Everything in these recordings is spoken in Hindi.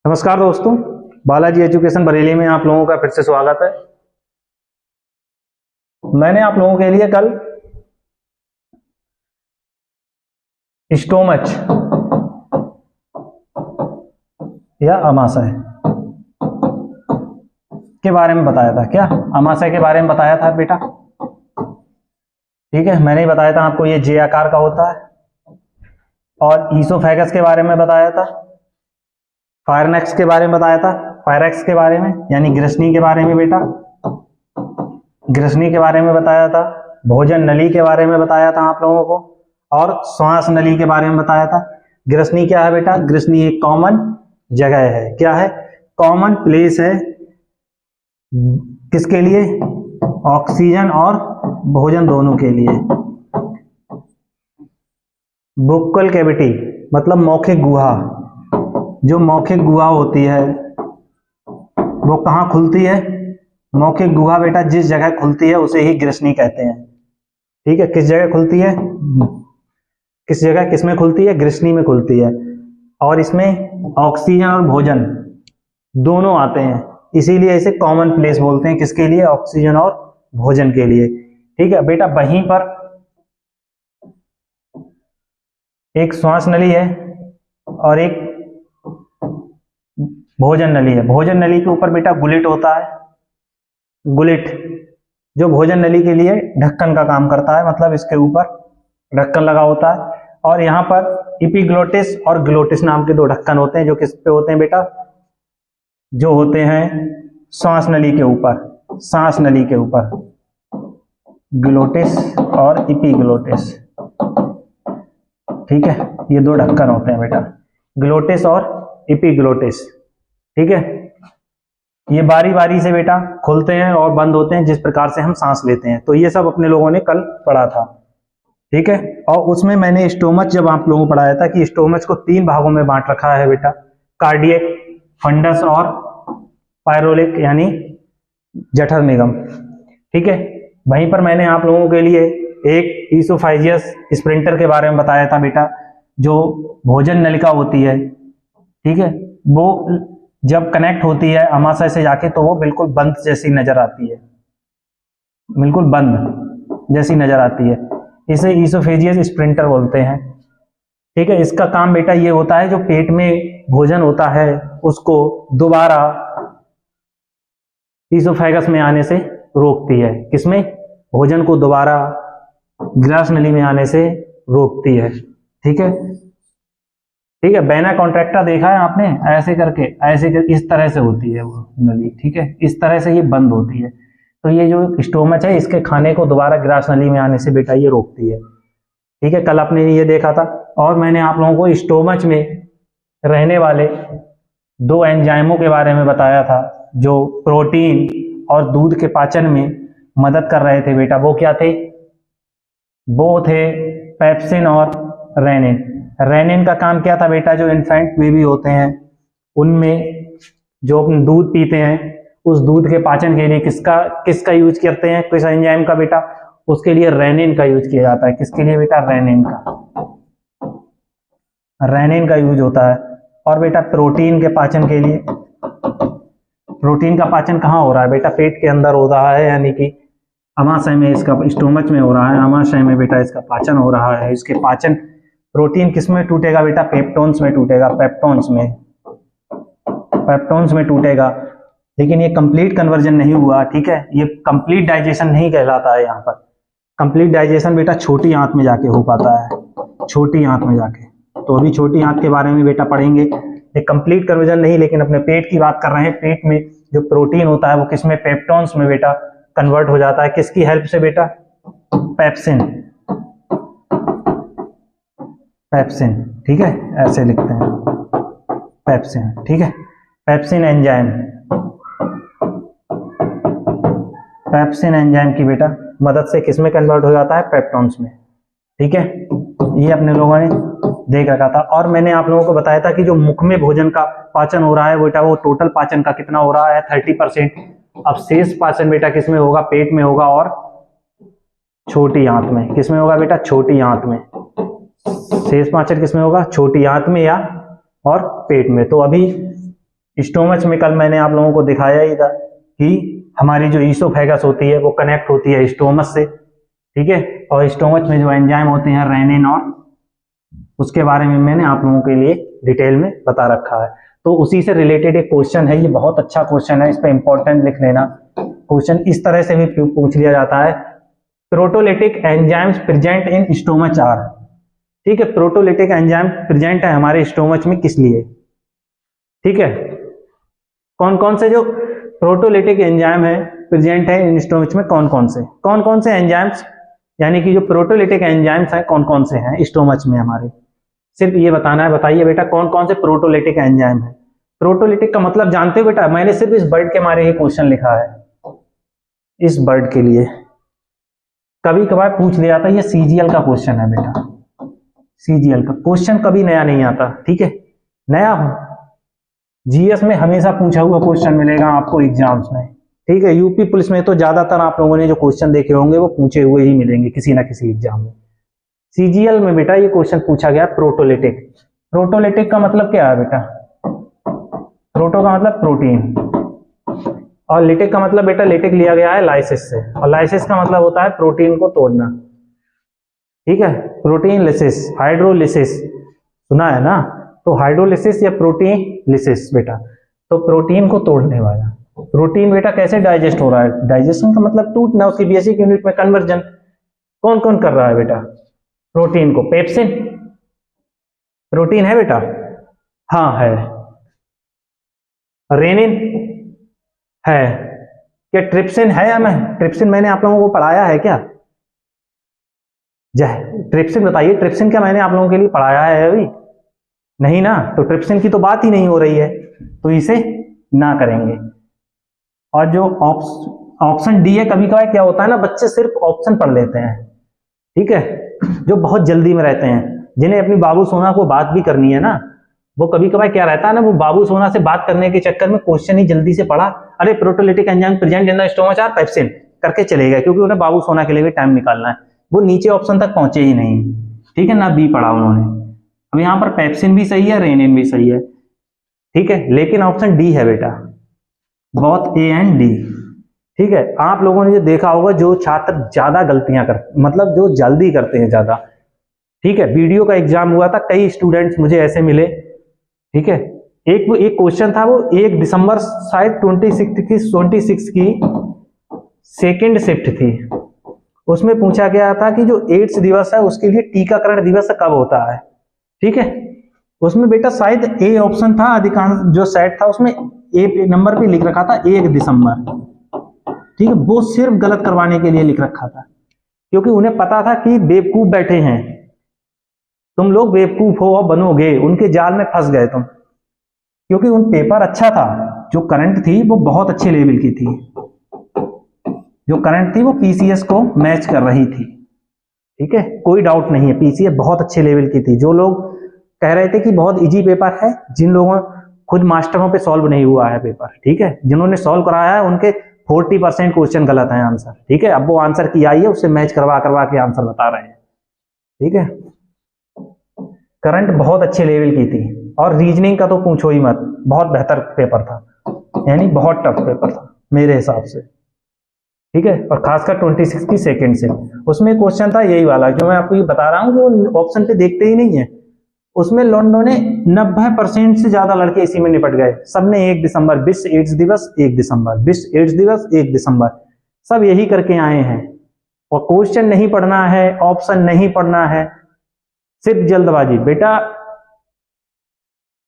नमस्कार दोस्तों, बालाजी एजुकेशन बरेली में आप लोगों का फिर से स्वागत है। मैंने आप लोगों के लिए कल स्टोमच या अमाशय के बारे में बताया था। क्या अमाशय के बारे में बताया था बेटा? ठीक है, मैंने ही बताया था आपको। ये जे आकार का होता है। और ईसोफेगस के बारे में बताया था, फायरनेक्स के बारे में बताया था, फायरेक्स के बारे में यानी ग्रसनी के बारे में बेटा, ग्रसनी के बारे में बताया था, भोजन नली के बारे में बताया था आप लोगों को, और श्वास नली के बारे में बताया था। ग्रसनी क्या है बेटा? ग्रसनी एक कॉमन जगह है। क्या है? कॉमन प्लेस है। किसके लिए? ऑक्सीजन और भोजन दोनों के लिए। बुक्कल कैविटी मतलब मौखिक गुहा। जो मौखिक गुहा होती है वो कहाँ खुलती है? मौखिक गुहा बेटा जिस जगह खुलती है उसे ही ग्रसनी कहते हैं। ठीक है, किस जगह खुलती है? किस जगह, किसमें खुलती है? ग्रसनी में खुलती है। और इसमें ऑक्सीजन और भोजन दोनों आते हैं, इसीलिए इसे कॉमन प्लेस बोलते हैं। किसके लिए? ऑक्सीजन और भोजन के लिए। ठीक है बेटा, वहीं पर एक श्वास नली है और एक भोजन नली है। भोजन नली के ऊपर बेटा गुलिट होता है। गुलिट जो भोजन नली के लिए ढक्कन का काम करता है, मतलब इसके ऊपर ढक्कन लगा होता है। और यहाँ पर इपिग्लोटिस और ग्लोटिस नाम के दो ढक्कन होते हैं। जो किस पे होते हैं बेटा? जो होते हैं श्वास नली के ऊपर, सांस नली के ऊपर, ग्लोटिस और इपिग्लोटिस। ठीक है, ये दो ढक्कन होते हैं बेटा, ग्लोटिस और इपिग्लोटिस। ठीक है, ये बारी बारी से बेटा खुलते हैं और बंद होते हैं जिस प्रकार से हम सांस लेते हैं। तो ये सब अपने लोगों ने कल पढ़ा था। ठीक है, और उसमें मैंने स्टोमच जब आप लोगों को पढ़ाया था कि स्टोमच को 3 भागों में बांट रखा है बेटा, कार्डियक, फंडस और पायरोलिक यानी जठर निगम। ठीक है, वहीं पर मैंने आप लोगों के लिए एक ईसोफाइजियस स्प्रिंटर के बारे में बताया था बेटा, जो भोजन नलिका होती है। ठीक है, वो जब कनेक्ट होती है अमाशय से जाके तो वो बिल्कुल बंद जैसी नजर आती है, बिल्कुल बंद जैसी नजर आती है। इसे ईसोफेजियस स्प्रिंटर बोलते हैं। ठीक है, इसका काम बेटा ये होता है, जो पेट में भोजन होता है उसको दोबारा ईसोफेगस में आने से रोकती है। किसमें? भोजन को दोबारा ग्रास नली में आने से रोकती है। ठीक है, ठीक है, वेना कॉन्ट्रैक्टा देखा है आपने? ऐसे करके, इस तरह से होती है वो नली। ठीक है, इस तरह से ये बंद होती है। तो ये जो स्टोमच है इसके खाने को दोबारा ग्रास नली में आने से बेटा ये रोकती है। ठीक है, कल आपने ये देखा था। और मैंने आप लोगों को स्टोमच में रहने वाले 2 एंजाइमों के बारे में बताया था, जो प्रोटीन और दूध के पाचन में मदद कर रहे थे बेटा। वो क्या थे? वो थे पेप्सिन और रेनिन। रेनिन का काम क्या था बेटा? जो इन्फेंट बेबी होते हैं उनमें जो अपने दूध पीते हैं उस दूध के पाचन के लिए किसका यूज करते हैं? किस एंजाइम का बेटा? उसके लिए रेनिन का यूज किया जाता है। किसके लिए बेटा? रेनिन का, रेनिन का यूज होता है। और बेटा प्रोटीन के पाचन के लिए, प्रोटीन का पाचन कहाँ हो रहा है बेटा? पेट के अंदर हो रहा है, यानी कि अमाशय में, इसका स्टोमच में हो रहा है। अमाशय में बेटा इसका पाचन हो रहा है। इसके पाचन प्रोटीन किस में टूटेगा बेटा? पेप्टोन्स में टूटेगा, पेप्टोन्स में, पेप्टोन्स में टूटेगा। लेकिन ये कंप्लीट कन्वर्जन नहीं हुआ। ठीक है, ये कंप्लीट डाइजेशन नहीं कहलाता है। यहाँ पर कंप्लीट डाइजेशन बेटा छोटी आंत में जाके हो पाता है, छोटी आंत में जाके। तो अभी छोटी आंत के बारे में बेटा पढ़ेंगे। ये कंप्लीट कन्वर्जन नहीं, लेकिन अपने पेट की बात कर रहे हैं। पेट में जो प्रोटीन होता है वो किसमें? पेप्टोन्स में बेटा कन्वर्ट हो जाता है। किसकी हेल्प से बेटा? Pepsin, pepsin. ठीक है, ऐसे लिखते हैं पेप्सिन। ठीक है, पेप्सिन एंजाइम, पेप्सिन एंजाइम की बेटा मदद से किसमें कन्वर्ट हो जाता है? पेप्टोन्स में। ठीक है, ये अपने लोगों ने देख रखा था। और मैंने आप लोगों को बताया था कि जो मुख में भोजन का पाचन हो रहा है बेटा, वो टोटल पाचन का कितना हो रहा है? 30%। अब शेष पाचन बेटा किसमें होगा? पेट में होगा और छोटी आंत में। किसमें होगा बेटा? छोटी आंत में। शेष पाचन किसमें होगा? छोटी आंत में या और पेट में। तो अभी स्टोमच में कल मैंने आप लोगों को दिखाया ही था कि हमारी जो ईसोफेगस होती है वो कनेक्ट होती है स्टोमच से, ठीक है, और स्टोमच में जो एंजाइम होते हैं रेनिन और उसके बारे में मैंने आप लोगों के लिए डिटेल में बता रखा है। तो उसी से रिलेटेड एक क्वेश्चन है, ये बहुत अच्छा क्वेश्चन है, इस पे इंपॉर्टेंट लिख लेना। क्वेश्चन इस तरह से भी पूछ लिया जाता है, proteolytic enzymes present in stomach are, ठीक है, प्रोटोलिटिक एंजाइम प्रेजेंट है हमारे स्टोमच में किस लिए, ठीक है, कौन कौन से जो प्रोटोलिटिक एंजाइम है प्रेजेंट है इन स्टोमच में, कौन कौन से एंजाइम्स, यानी कि जो प्रोटोलिटिक एंजाइम्स हैं कौन कौन से हैं स्टोमच में हमारे, सिर्फ ये बताना है। बताइए बेटा कौन कौन से प्रोटोलिटिक एंजाइम है। प्रोटोलिटिक का मतलब जानते हो बेटा, मैंने सिर्फ इस वर्ड के मारे ही क्वेश्चन लिखा है, इस वर्ड के लिए कभी कभार पूछ लिया था, ये सीजीएल का क्वेश्चन है बेटा, सीजीएल का क्वेश्चन कभी नया नहीं आता, ठीक है, नया हो जीएस में हमेशा पूछा हुआ क्वेश्चन मिलेगा आपको एग्जाम्स में, ठीक है, यूपी पुलिस में तो ज्यादातर आप लोगों ने जो क्वेश्चन देखे होंगे वो पूछे हुए ही मिलेंगे किसी ना किसी एग्जाम में। सीजीएल में बेटा ये क्वेश्चन पूछा गया प्रोटोलिटिक। प्रोटोलिटिक का मतलब क्या है बेटा, प्रोटो का मतलब प्रोटीन और लिटिक का मतलब बेटा लिटिक लिया गया है लाइसिस से, और लाइसिस का मतलब होता है प्रोटीन को तोड़ना, ठीक है, प्रोटीन लिसिस, हाइड्रोलिसिस सुना है ना, तो हाइड्रोलिसिस या प्रोटीन लिसिस बेटा, तो प्रोटीन को तोड़ने वाला। प्रोटीन बेटा कैसे डाइजेस्ट हो रहा है, डाइजेशन का मतलब टूटना, उसकी बेसिक यूनिट में कन्वर्जन कौन कौन कर रहा है बेटा, प्रोटीन को, पेप्सिन प्रोटीन है बेटा, हाँ है, रेनिन है, क्या ट्रिप्सिन है या मैं, ट्रिप्सिन मैंने आप लोगों को पढ़ाया है क्या, जय ट्रिप्सिन बताइए, ट्रिप्सिन क्या मैंने आप लोगों के लिए पढ़ाया है अभी, नहीं ना, तो ट्रिप्सिन की तो बात ही नहीं हो रही है, तो इसे ना करेंगे। और जो ऑप्शन डी है, कभी कभार क्या होता है ना, बच्चे सिर्फ ऑप्शन पढ़ लेते हैं, ठीक है, जो बहुत जल्दी में रहते हैं, जिन्हें अपनी बाबू सोना को बात भी करनी है ना, वो कभी कभार क्या रहता है ना, वो बाबू सोना से बात करने के चक्कर में क्वेश्चन ही जल्दी से पढ़ा, अरे proteolytic enzyme present in the stomach are pepsin करके चले गए, क्योंकि उन्हें बाबू सोना के लिए भी टाइम निकालना है, वो नीचे ऑप्शन तक पहुंचे ही नहीं, ठीक है ना, बी पढ़ा उन्होंने। अब यहाँ पर पेप्सिन भी सही है, रेनिन भी सही है, ठीक है, लेकिन ऑप्शन डी है बेटा, बोथ ए एंड डी, ठीक है। आप लोगों ने जो देखा होगा, जो छात्र ज्यादा गलतियां करते, मतलब जो जल्दी करते हैं ज्यादा, ठीक है, वीडियो का एग्जाम हुआ था, कई स्टूडेंट्स मुझे ऐसे मिले, ठीक है, एक क्वेश्चन था, वो 1 दिसंबर शायद 26 की सेकेंड शिफ्ट थी, उसमें पूछा गया था कि जो एड्स दिवस है उसके लिए टीकाकरण दिवस कब होता है, ठीक है, उसमें बेटा शायद ए ऑप्शन था, अधिकांश जो सेट था उसमें ए नंबर पे लिख रखा था 1 दिसंबर, ठीक है, वो सिर्फ गलत करवाने के लिए लिख रखा था, क्योंकि उन्हें पता था कि बेवकूफ बैठे हैं, तुम लोग बेवकूफ हो और बनोगे, उनके जाल में फंस गए तुम, क्योंकि उन पेपर अच्छा था, जो करंट थी वो बहुत अच्छे लेवल की थी, जो करंट थी वो पीसीएस को मैच कर रही थी, ठीक है, कोई डाउट नहीं है, पीसीएस बहुत अच्छे लेवल की थी। जो लोग कह रहे थे कि बहुत इजी पेपर है, जिन लोगों खुद मास्टरों पे सॉल्व नहीं हुआ है पेपर, ठीक है, जिन्होंने सॉल्व कराया है उनके 40% क्वेश्चन गलत है आंसर, ठीक है, अब वो आंसर की आई है उससे मैच करवा के आंसर बता रहे हैं, ठीक है, करंट बहुत अच्छे लेवल की थी, और रीजनिंग का तो पूछो ही मत, बहुत बेहतर पेपर था, यानी बहुत टफ पेपर था मेरे हिसाब से, ठीक है, और खासकर 26 की सेकंड से उसमें क्वेश्चन था यही वाला जो मैं आपको ये बता रहा हूं कि वो ऑप्शन पे देखते ही नहीं है, उसमें लोगों ने 90% से ज्यादा लड़के इसी में निपट गए, सबने 1 दिसंबर, विश्व एड्स दिवस 1 दिसंबर, विश्व एड्स दिवस 1 दिसंबर, सब यही करके आए हैं, और क्वेश्चन नहीं पढ़ना है, ऑप्शन नहीं पढ़ना है, सिर्फ जल्दबाजी। बेटा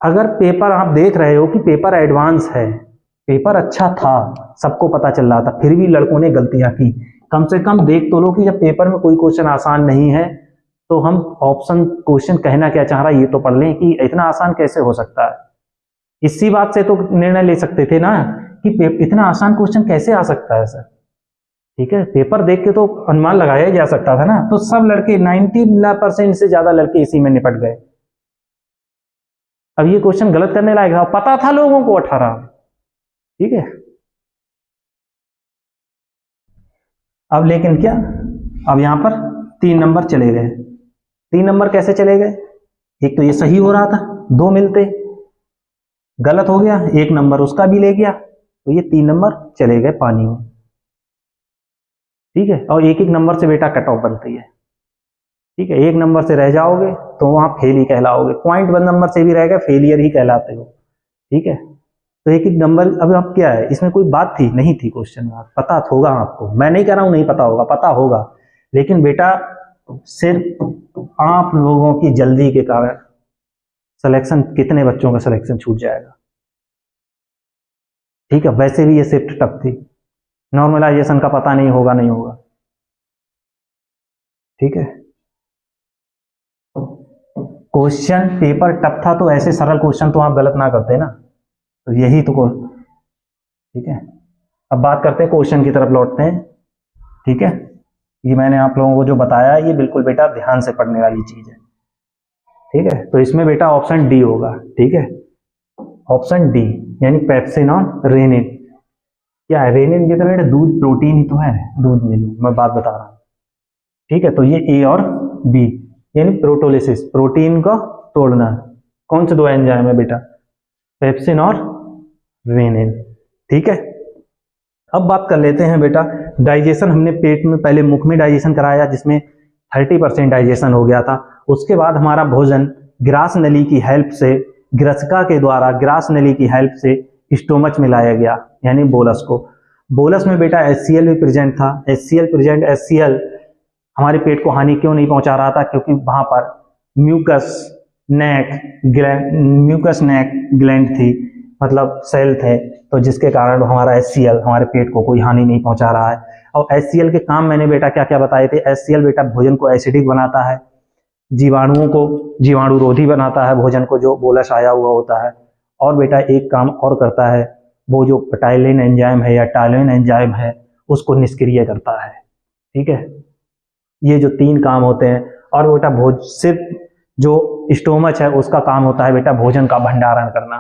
अगर पेपर आप देख रहे हो कि पेपर एडवांस है, पेपर अच्छा था, सबको पता चल रहा था, फिर भी लड़कों ने गलतियां की, कम से कम देख तो लो कि जब पेपर में कोई क्वेश्चन आसान नहीं है तो हम ऑप्शन क्वेश्चन कहना क्या चाह रहा है ये तो पढ़ लें कि इतना आसान कैसे हो सकता है, इसी बात से तो निर्णय ले सकते थे ना कि इतना आसान क्वेश्चन कैसे आ सकता है सर, ठीक है, पेपर देख के तो अनुमान लगाया जा सकता था ना, तो सब लड़के 90% से ज्यादा लड़के इसी में निपट गए। अब ये क्वेश्चन गलत करने लायक था, पता था लोगों को 18, ठीक है, अब लेकिन क्या, अब यहां पर 3 नंबर चले गए, 3 नंबर कैसे चले गए, एक तो ये सही हो रहा था, 2 मिलते, गलत हो गया, 1 नंबर उसका भी ले गया, तो ये 3 नंबर चले गए पानी में। ठीक है, और एक एक नंबर से बेटा कट ऑफ बनती है। ठीक है, 1 नंबर से रह जाओगे तो वहां फेल ही कहलाओगे, 0.1 नंबर से भी रह गए फेलियर ही कहलाते हो। ठीक है, तो एक एक नंबर, अब आप क्या है इसमें कोई बात थी नहीं थी, क्वेश्चन में पता होगा आपको, मैं नहीं कह रहा हूं नहीं पता होगा, पता होगा, लेकिन बेटा सिर्फ आप लोगों की जल्दी के कारण सिलेक्शन, कितने बच्चों का सिलेक्शन छूट जाएगा। ठीक है, वैसे भी ये शिफ्ट टफ थी, नॉर्मलाइजेशन का पता नहीं होगा नहीं होगा। ठीक है, क्वेश्चन पेपर टफ था तो ऐसे सरल क्वेश्चन तो आप गलत ना करते ना, तो यही तो ठीक है, अब बात करते हैं क्वेश्चन की तरफ लौटते हैं। ठीक है, ये मैंने आप लोगों को जो बताया ये बिल्कुल बेटा ध्यान से पढ़ने वाली चीज है। ठीक है, तो इसमें बेटा ऑप्शन डी होगा। ठीक है, ऑप्शन डी यानी पेप्सिन और रेनिन। क्या है रेनिन की तरह दूध प्रोटीन ही तो है, दूध में जो मैं बात बता रहा हूँ। ठीक है, तो ये ए और बी यानी प्रोटोलिसिस, प्रोटीन को तोड़ना। कौन से 2 एंजाइम है बेटा, पेप्सिन और रेनिन। ठीक है, अब बात कर लेते हैं बेटा डाइजेशन। हमने पेट में पहले मुख में डाइजेशन कराया जिसमें 30% डाइजेशन हो गया था। उसके बाद हमारा भोजन ग्रास नली की हेल्प से, ग्रसिका के द्वारा ग्रास नली की हेल्प से स्टोमच में लाया गया यानी बोलस को। बोलस में बेटा HCl भी प्रेजेंट था। HCl प्रेजेंट, HCl हमारे पेट को हानि क्यों नहीं पहुंचा रहा था, क्योंकि वहां पर म्यूकस नेक ग्लैंड थी, मतलब सेल थे, तो जिसके कारण हमारा HCl हमारे पेट को कोई हानि नहीं पहुंचा रहा है। और HCl के काम मैंने बेटा क्या क्या बताए थे। HCl बेटा भोजन को एसिडिक बनाता है, जीवाणुओं को जीवाणुरोधी बनाता है भोजन को जो बोलस आया हुआ होता है, और बेटा एक काम और करता है, वो जो पेटाइलिन एंजाइम है या टाइलिन एंजाइम है उसको निष्क्रिय करता है। ठीक है, ये जो 3 काम होते हैं। और बेटा सिर्फ जो स्टोमच है उसका काम होता है बेटा भोजन का भंडारण करना,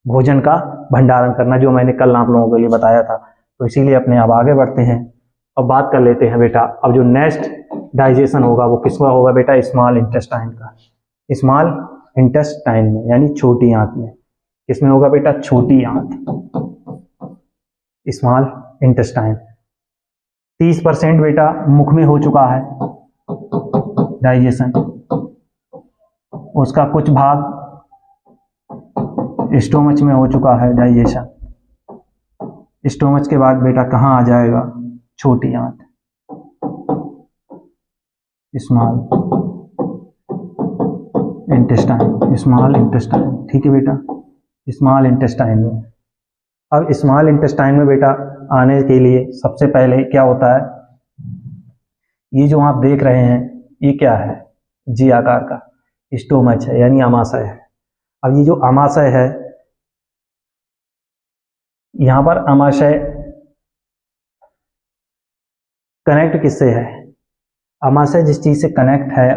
भोजन का भंडारण करना, जो मैंने कल आप लोगों को ये बताया था। तो इसीलिए अपने आप आगे बढ़ते हैं। अब बात कर लेते हैं बेटा, अब जो नेक्स्ट डाइजेशन होगा वो किसका होगा बेटा, स्मॉल इंटेस्टाइन का। स्मॉल इंटेस्टाइन में यानी छोटी आंत में। किसमें होगा बेटा, छोटी आंत, स्मॉल इंटेस्टाइन। 30% बेटा मुख में हो चुका है डाइजेशन, उसका कुछ भाग स्टोमच में हो चुका है डाइजेशन। स्टोमच के बाद बेटा कहाँ आ जाएगा, छोटी आंत, स्मॉल इंटेस्टाइन, स्मॉल इंटेस्टाइन। ठीक है बेटा, स्मॉल इंटेस्टाइन में। अब स्मॉल इंटेस्टाइन में बेटा आने के लिए सबसे पहले क्या होता है, ये जो आप देख रहे हैं ये क्या है, जी आकार का स्टोमच है यानी आमाशय है। अब ये जो आमाशय है, यहां पर आमाशय कनेक्ट किससे है, आमाशय जिस चीज से कनेक्ट है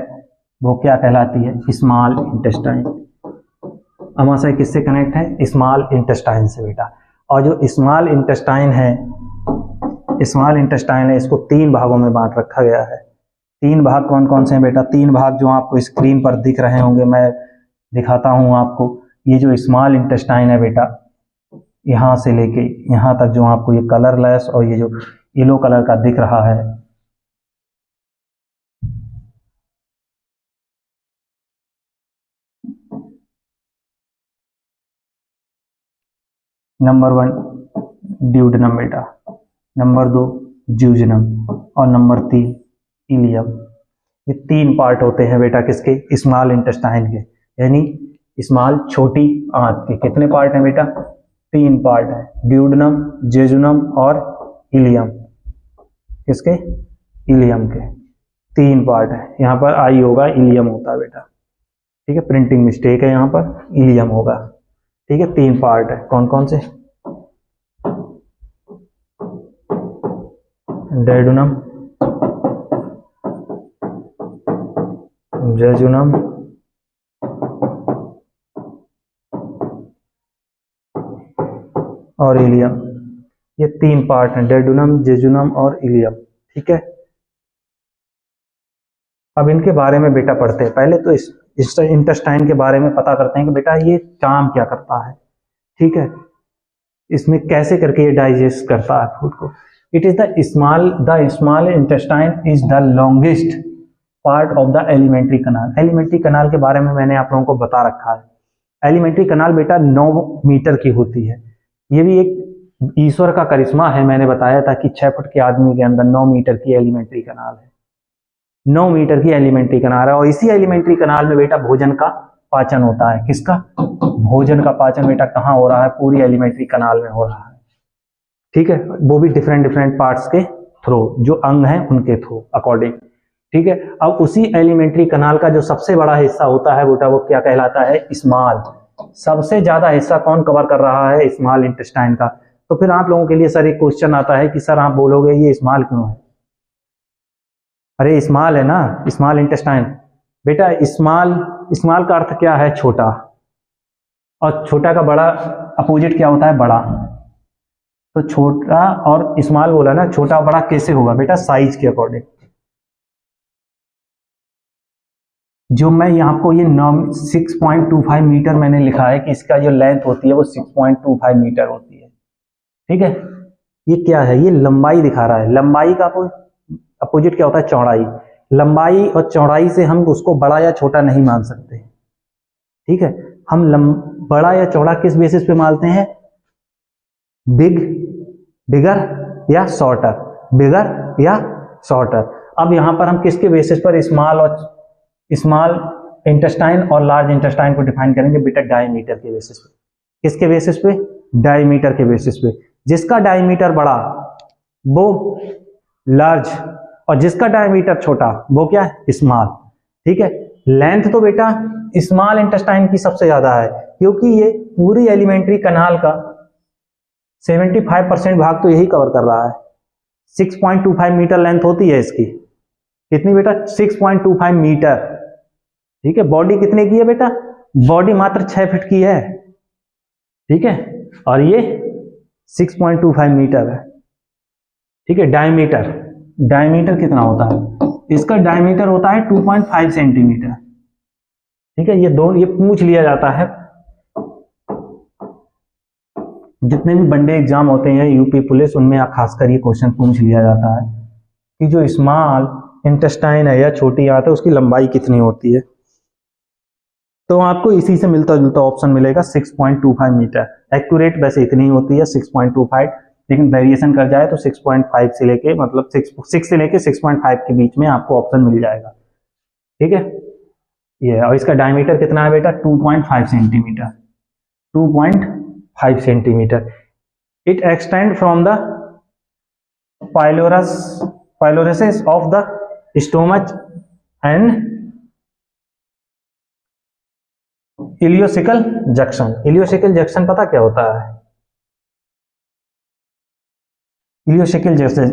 वो क्या कहलाती है, स्मॉल इंटेस्टाइन। आमाशय किससे कनेक्ट है, स्मॉल इंटेस्टाइन से बेटा। और जो स्मॉल इंटेस्टाइन है, स्मॉल इंटेस्टाइन है, इसको 3 भागों में बांट रखा गया है। 3 भाग कौन कौन से हैं बेटा, 3 भाग जो आपको स्क्रीन पर दिख रहे होंगे, मैं दिखाता हूं आपको। ये जो स्मॉल इंटेस्टाइन है बेटा, यहां से लेके यहां तक जो आपको ये कलरलेस और ये जो येलो कलर का दिख रहा है, नंबर 1 ड्यूडेनम बेटा, नंबर 2 ज्यूजेनम और नंबर 3 इलियम। ये 3 पार्ट होते हैं बेटा किसके, स्मॉल इंटेस्टाइन के, यानी स्मॉल छोटी आंत के। कितने पार्ट हैं बेटा, 3 पार्ट हैं, ड्यूडेनम, जेजुनम और इलियम। किसके, इलियम के 3 पार्ट है। यहाँ पर आई होगा, इलियम होता है बेटा। ठीक है, प्रिंटिंग मिस्टेक है, यहाँ पर इलियम होगा। ठीक है, 3 पार्ट है, कौन कौन से, डेडुनम, जेजुनम और इलियम। ये 3 पार्ट हैं, डेडुनम, जेजुनम और इलियम। ठीक है, अब इनके बारे में बेटा पढ़ते हैं। पहले तो इस इंटेस्टाइन के बारे में पता करते हैं कि बेटा ये काम क्या करता है। ठीक है, इसमें कैसे करके ये डाइजेस्ट करता है फूड को। It is the small intestine is the longest part of the elementary kanal. Elementary कनाल के बारे में मैंने आप लोगों को बता रखा है। एलिमेंट्री कनाल बेटा 9 मीटर की होती है। ये भी एक ईश्वर का करिश्मा है। मैंने बताया था कि 6 फुट के आदमी के अंदर 9 मीटर की एलिमेंट्री कनाल है। 9 मीटर की एलिमेंट्री कनाल है और इसी एलिमेंट्री कनाल में बेटा भोजन का पाचन होता है। किसका? भोजन का पाचन बेटा कहाँ हो रहा है? पूरी एलिमेंट्री कनाल में हो रहा है। ठीक है, वो भी डिफरेंट पार्ट्स के थ्रू, जो अंग हैं उनके थ्रू अकॉर्डिंग। ठीक है, अब उसी एलिमेंट्री कनाल का जो सबसे बड़ा हिस्सा होता है बेटा वो क्या कहलाता है? स्मॉल। सबसे ज्यादा हिस्सा कौन कवर कर रहा है? स्मॉल इंटेस्टाइन का। तो फिर आप लोगों के लिए सर एक क्वेश्चन आता है कि सर आप बोलोगे ये स्मॉल क्यों है? अरे स्मॉल है ना, स्मॉल इंटेस्टाइन। बेटा स्मॉल का अर्थ क्या है? छोटा। और छोटा का बड़ा अपोजिट क्या होता है? बड़ा। तो छोटा और स्मॉल बोला ना, छोटा बड़ा कैसे होगा बेटा? साइज के अकॉर्डिंग। जो मैं यहाँ आपको ये 6.25 मीटर मैंने लिखा है कि इसका जो लेंथ होती है वो 6.25 मीटर होती है। ठीक है, ये क्या है? ये लंबाई दिखा रहा है। लंबाई का अपोजिट क्या होता है? चौड़ाई। लंबाई और चौड़ाई से हम उसको बड़ा या छोटा नहीं मान सकते। ठीक है, हम बड़ा या चौड़ा किस बेसिस पे मानते हैं? बिगर या शॉर्टर, बिगर या शॉर्टर। अब यहां पर हम किसके बेसिस पर स्मॉल इंटेस्टाइन और लार्ज इंटेस्टाइन को डिफाइन करेंगे? बेटा डायमीटर के बेसिस पे। किसके बेसिस पे? डायमीटर के बेसिस पे। जिसका डायमीटर बड़ा वो लार्ज और जिसका डायमीटर छोटा वो क्या है? स्मॉल। ठीक है, लेंथ तो बेटा स्मॉल इंटेस्टाइन की सबसे ज्यादा है क्योंकि ये पूरी एलिमेंट्री कनाल का 75% भाग तो यही कवर कर रहा है। 6.25 मीटर लेंथ होती है इसकी। कितनी बेटा? 6.25 मीटर। ठीक है, बॉडी कितने की है बेटा? बॉडी मात्र 6 फीट की है। ठीक है, और ये 6.25 मीटर है। ठीक है, डायमीटर कितना होता है? इसका डायमीटर होता है 2.5 सेंटीमीटर। ठीक है, ये पूछ लिया जाता है जितने भी वनडे एग्जाम होते हैं यूपी पुलिस, उनमें खासकर ये क्वेश्चन पूछ लिया जाता है कि जो स्मॉल इंटेस्टाइन है या छोटी आंत है उसकी लंबाई कितनी होती है। तो आपको इसी से मिलता जुलता ऑप्शन मिलेगा 6.25 मीटर। एक्यूरेट वैसे इतनी ही होती है 6.25, लेकिन वेरिएशन कर जाए तो 6.5 से लेके मतलब 6 से लेके 6.5 के बीच में आपको ऑप्शन मिल जाएगा। ठीक है, ये और इसका डायमीटर कितना है बेटा? 2.5 centimetre. 2.5 centimetre. It extend from the pylorus of the stomach and ileocecal junction. Ileocecal junction पता क्या होता है? Ileocecal junction.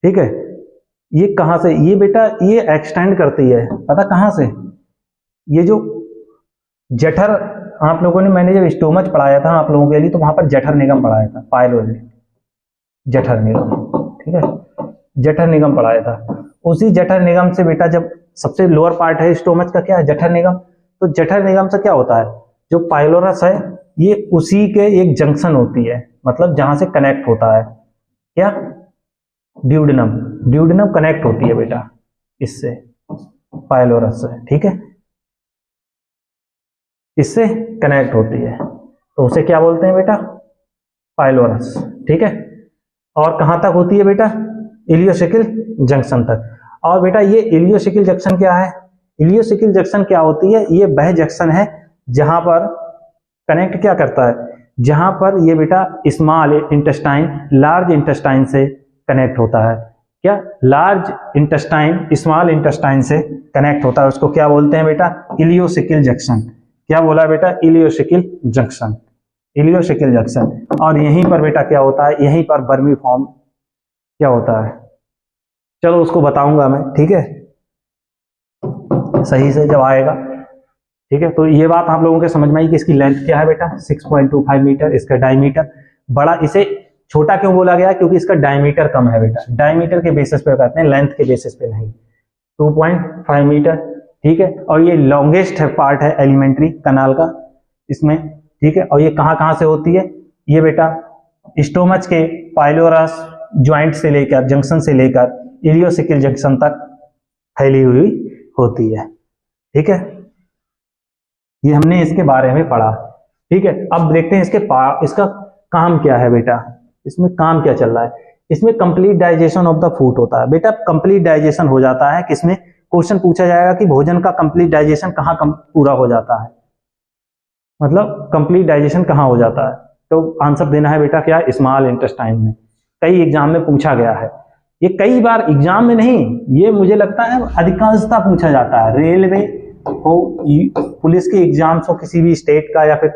ठीक है, ये कहां से? ये बेटा ये एक्सटेंड करती है, पता कहां से? ये जो जठर, आप लोगों ने, मैंने जब स्टोमच पढ़ाया था आप लोगों के लिए तो वहां पर जठर निगम पढ़ाया था, पाइलोरी जठर निगम। ठीक है, जठर निगम पढ़ाया था। उसी जठर निगम से बेटा जब सबसे लोअर पार्ट है स्टोमच का क्या है? जठर निगम। तो जठर निगम से क्या होता है? जो पाइलोरस है ये उसी के एक जंक्शन होती है, मतलब जहां से कनेक्ट होता है क्या? ड्यूडेनम कनेक्ट होती है बेटा इससे, पाइलोरस से। ठीक है, इससे कनेक्ट होती है तो उसे क्या बोलते हैं बेटा? पाइलोरस। ठीक है, और कहां तक होती है बेटा? इलियोसिकल जंक्शन तक। और बेटा ये इलियोसिकल जंक्शन क्या है? इलियोसिकल जंक्शन क्या होती है? ये वह जंक्शन है जहां पर कनेक्ट क्या करता है? जहां पर ये बेटा स्मॉल इंटेस्टाइन लार्ज इंटेस्टाइन से कनेक्ट होता है। क्या? लार्ज इंटेस्टाइन स्मॉल इंटेस्टाइन से कनेक्ट होता है, उसको क्या बोलते हैं बेटा? Ileocaecal junction. क्या बोला बेटा? Ileocaecal junction. Ileocecal junction. और यहीं पर बेटा क्या होता है? यहीं पर वर्मीफॉर्म क्या होता है? चलो उसको बताऊंगा मैं, ठीक है, सही से जब आएगा। ठीक है, तो ये बात आप लोगों के समझ में आई कि इसकी लेंथ क्या है बेटा? 6.25 मीटर। इसका डायमीटर बड़ा, इसे छोटा क्यों बोला गया? क्योंकि इसका डायमीटर कम है बेटा, डायमीटर के बेसिस पे कहते हैं, लेंथ के बेसिस पे नहीं। 2.5 मीटर, ठीक है। और ये लॉन्गेस्ट है पार्ट है एलिमेंट्री कनाल का इसमें, ठीक है। और ये कहाँ कहाँ से होती है? ये बेटा स्टोमच के पाइलोरस ज्वाइंट से लेकर, जंक्शन से लेकर इलियोसिकल जंक्शन तक फैली हुई होती है, ठीक है। ये हमने इसके बारे में पढ़ा, ठीक है। अब देखते हैं इसका काम क्या है बेटा, इसमें काम क्या चल रहा है। इसमें complete digestion of the food होता है बेटा, कंप्लीट डाइजेशन हो जाता है किसमें? क्वेश्चन पूछा जाएगा कि भोजन का कंप्लीट डाइजेशन कहाँ पूरा हो जाता है, मतलब कंप्लीट डाइजेशन कहाँ हो जाता है? तो आंसर देना है बेटा क्या? स्मॉल इंटेस्टाइन में। कई एग्जाम में पूछा गया है ये, कई बार एग्जाम में नहीं, ये मुझे लगता है अधिकांशतः पूछा जाता है, रेलवे हो, पुलिस के एग्जाम्स हो किसी भी स्टेट का या फिर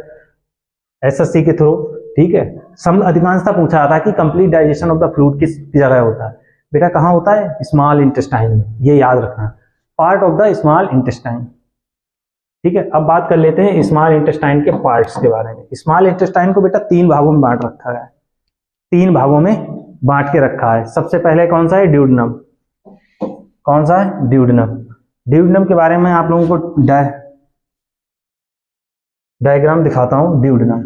एसएससी के थ्रू, ठीक है। सब अधिकांशतः पूछा जाता है कि complete digestion of the fluid किस जगह होता है बेटा? कहाँ होता है? स्मॉल इंटेस्टाइन में, ये याद रखना, part of the small intestine, ठीक है। अब बात कर लेते हैं स्मॉल इंटेस्टाइन के पार्ट्स के बारे में। स्मॉल इंटेस्टाइन को बेटा 3 भागों में बांट रखा है, 3 भागों में बांट के रखा है। सबसे पहले कौन सा है? ड्यूडेनम। कौन सा है? ड्यूडेनम। ड्यूडेनम के बारे में आप लोगों को डायग्राम दिखाता हूं। ड्यूडेनम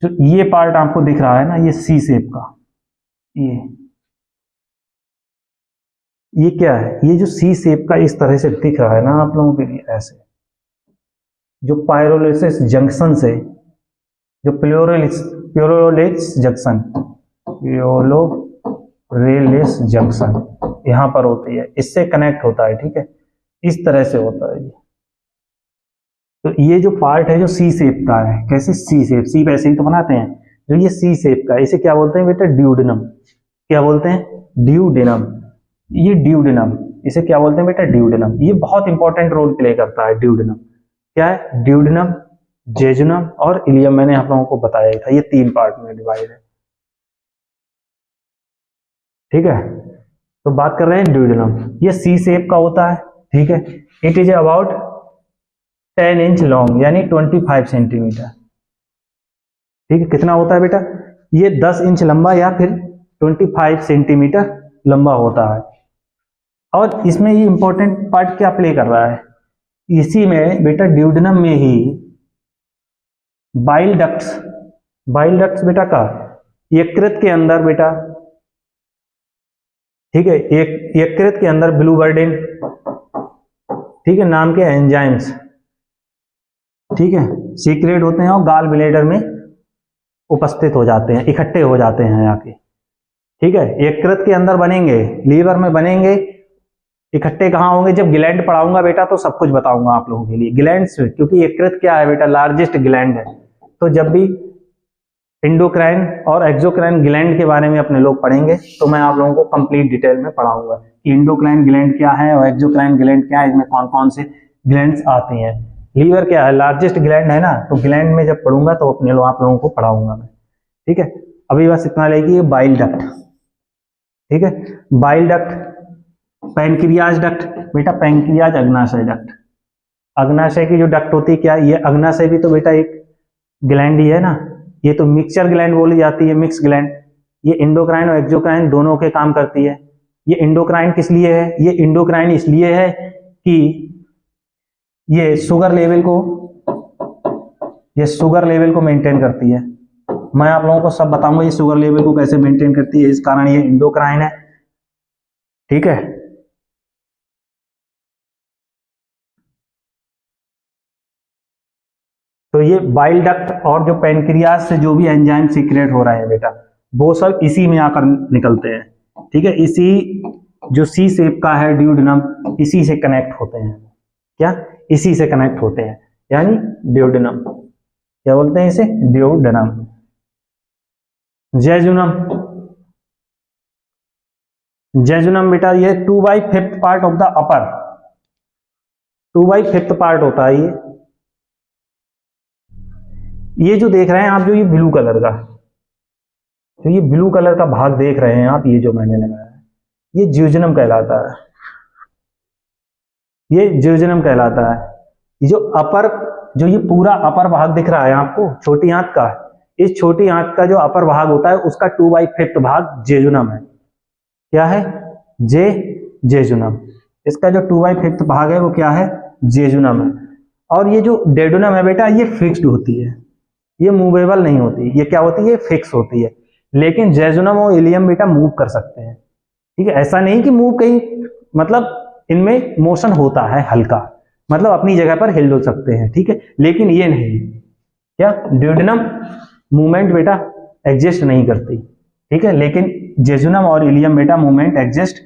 तो ये पार्ट आपको दिख रहा है ना, ये सी शेप का, ये क्या है? ये जो सी शेप का इस तरह से दिख रहा है ना आप लोगों के लिए, ऐसे जो पायरोलिसिस जंक्शन से, जो प्योरोलिस जंक्शन, प्योरोलिस जंक्शन यहां पर होती है, इससे कनेक्ट होता है, ठीक है। इस तरह से होता है ये। तो ये जो पार्ट है जो सी शेप का है, कैसे? सी शेप, सी वैसे ही तो बनाते हैं, जो ये सी शेप का, इसे क्या बोलते हैं बेटा? ड्यूडेनम। क्या बोलते हैं? ड्यूडेनम। ये ड्यूडेनम, इसे क्या बोलते हैं बेटा? ड्यूडेनम। ये बहुत इंपॉर्टेंट रोल प्ले करता है ड्यूडेनम। क्या है? ड्यूडेनम, जेजुनम और इलियम, मैंने आप लोगों को बताया था, ये 3 पार्ट में डिवाइड है, ठीक है। तो बात कर रहे हैं ड्यूडेनम, ये सी शेप का होता है, ठीक है। It is about 10 inch long, यानी 25 सेंटीमीटर, ठीक है। कितना होता है बेटा? ये 10 इंच लंबा या फिर 25 सेंटीमीटर लंबा होता है। और इसमें ये इंपॉर्टेंट पार्ट क्या प्ले कर रहा है? इसी में बेटा, ड्यूडेनम में ही बाइल डक्ट्स, बाइल डक्ट्स बेटा का यकृत के अंदर बेटा, ठीक है, यकृत के अंदर ब्लूबर्डिन, ठीक है, नाम के एंजाइम्स, ठीक है, सीक्रेट होते हैं और गाल ब्लेडर में उपस्थित हो जाते हैं, इकट्ठे हो जाते हैं आके, ठीक है। यकृत के अंदर बनेंगे, लीवर में बनेंगे, इकट्ठे कहाँ होंगे? जब ग्लैंड पढ़ाऊंगा बेटा तो सब कुछ बताऊंगा आप लोगों के लिए। ग्लैंड्स, क्योंकि यकृत क्या है बेटा? लार्जेस्ट ग्लैंड है। तो जब भी इंडोक्राइन और एक्सोक्राइन ग्लैंड के बारे में अपने लोग पढ़ेंगे तो मैं आप लोगों को कंप्लीट डिटेल में पढ़ाऊंगा कि इंडोक्राइन ग्लैंड क्या है और एक्सोक्राइन ग्लैंड क्या है, इसमें कौन कौन से ग्लैंड्स आती हैं। लीवर क्या है? लार्जेस्ट ग्लैंड है ना, तो ग्लैंड में जब पढ़ूंगा तो अपने आप लोगों को पढ़ाऊंगा मैं, ठीक है। अभी बस इतना लेगी, बाइल डक्ट, ठीक है। बाइल डक्ट, पैनक्रियाज डक्ट बेटा, पैनक्रियाज अग्नाशय डक्ट, अग्नाशय की जो डक्ट होती है, क्या ये अग्नाशय भी तो बेटा एक ग्लैंड ही है ना, ये तो मिक्सचर ग्लैंड बोली जाती है, मिक्स ग्लैंड। ये इंडोक्राइन और एक्सोक्राइन दोनों के काम करती है। ये इंडोक्राइन किस लिए है? ये इंडोक्राइन इसलिए है कि ये शुगर लेवल को मेंटेन करती है। मैं आप लोगों को सब बताऊंगा ये शुगर लेवल को कैसे मेंटेन करती है, इस कारण ये इंडोक्राइन है, ठीक है। तो ये बाइल डक्ट और जो पैनक्रियाज से जो भी एंजाइम सीक्रेट हो रहे हैं बेटा, वो सब इसी में आकर निकलते हैं, ठीक है। इसी जो सी शेप का है ड्यूडेनम, इसी से कनेक्ट होते हैं, क्या? इसी से कनेक्ट होते हैं, यानी ड्यूडेनम। क्या बोलते हैं इसे? ड्यूडेनम। जेजुनम, जेजुनम बेटा ये 2/5 part of the upper, 2/5 part होता है ये जो देख रहे हैं आप, जो ये ब्लू कलर का, जो ये ब्लू कलर का भाग देख रहे हैं आप, ये जो मैंने लगाया है, ये ज्यूजनम कहलाता है, ये ज्यूजनम कहलाता है। ये जो अपर जो ये पूरा अपर भाग दिख रहा है आपको छोटी आंत का, इस छोटी आंत का जो अपर भाग होता है उसका 2/5 भाग जेजुनम है। क्या है? जेजुनम। इसका जो 2/5 भाग है वो क्या है? जेजुनम है। और ये जो डेडुनम है बेटा ये फिक्स्ड होती है, ये मूवेबल नहीं होती। ये क्या होती है? फिक्स होती है। लेकिन जेजुनम और इलियम बेटा मूव कर सकते हैं। ठीक है, ऐसा नहीं कि मूव कहीं, मतलब इनमें मोशन होता है हल्का, मतलब अपनी जगह पर हिल सकते हैं। ठीक है, लेकिन ये नहीं, क्या ड्यूडेनम मूवमेंट बेटा एग्जिस्ट नहीं करती। ठीक है, लेकिन जेजुनम और इलियम बेटा मूवमेंट एग्जिस्ट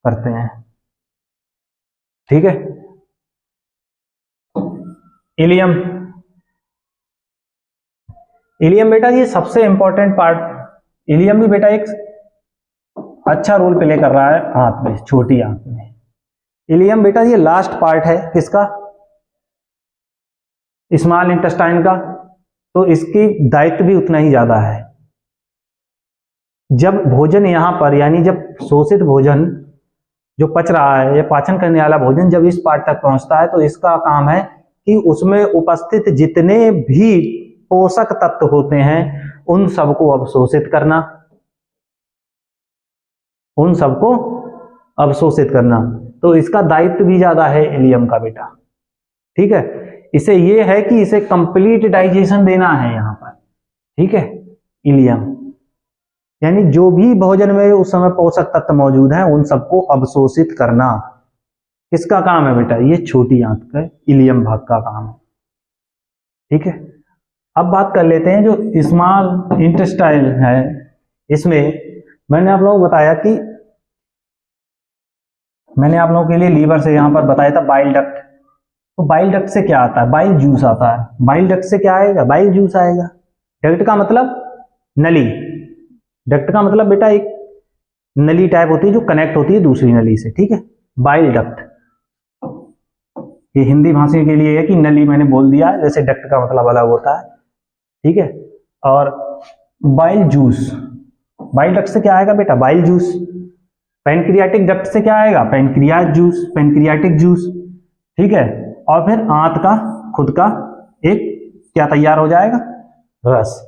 करते हैं। ठीक है, इलियम, इलियम बेटा ये सबसे इंपॉर्टेंट पार्ट। इलियम भी बेटा एक अच्छा रोल प्ले कर रहा है आंत में, छोटी आंत में। इलियम बेटा ये लास्ट पार्ट है किसका? स्मॉल इंटेस्टाइन का। तो इसकी दायित्व भी उतना ही ज्यादा है। जब भोजन यहां पर, यानी जब शोषित भोजन जो पच रहा है या पाचन करने वाला भोजन जब इस पार्ट तक पहुंचता है तो इसका काम है कि उसमें उपस्थित जितने भी पोषक तत्व होते हैं उन सबको अवशोषित करना, उन सबको अवशोषित करना। तो इसका दायित्व भी ज्यादा है इलियम का बेटा। ठीक है, इसे ये है कि इसे कंप्लीट डाइजेशन देना है यहां पर। ठीक है, इलियम यानी जो भी भोजन में उस समय पोषक तत्व मौजूद हैं उन सबको अवशोषित करना किसका काम है बेटा? ये छोटी आंत का इलियम भाग का काम है। ठीक है, अब बात कर लेते हैं जो स्मॉल इंटेस्टाइन है। इसमें मैंने आप लोगों को बताया कि मैंने आप लोगों के लिए लीवर से यहां पर बताया था बाइल डक्ट। तो बाइल डक्ट से क्या आता है? बाइल जूस आता है। बाइल डक्ट से क्या आएगा? बाइल जूस आएगा। डक्ट का मतलब नली, डक्ट का मतलब बेटा एक नली टाइप होती है जो कनेक्ट होती है दूसरी नली से। ठीक है, बाइल डक्ट ये हिंदी भाषा के लिए है कि नली मैंने बोल दिया, जैसे डक्ट का मतलब अलग होता है। ठीक है, और बाइल जूस, बाइल डक्ट से क्या आएगा बेटा? Bile juice. पैनक्रियाटिक डक्ट से क्या आएगा? Pancreas juice, pancreatic juice. ठीक है, और फिर आंत का खुद का एक क्या तैयार हो जाएगा? रस।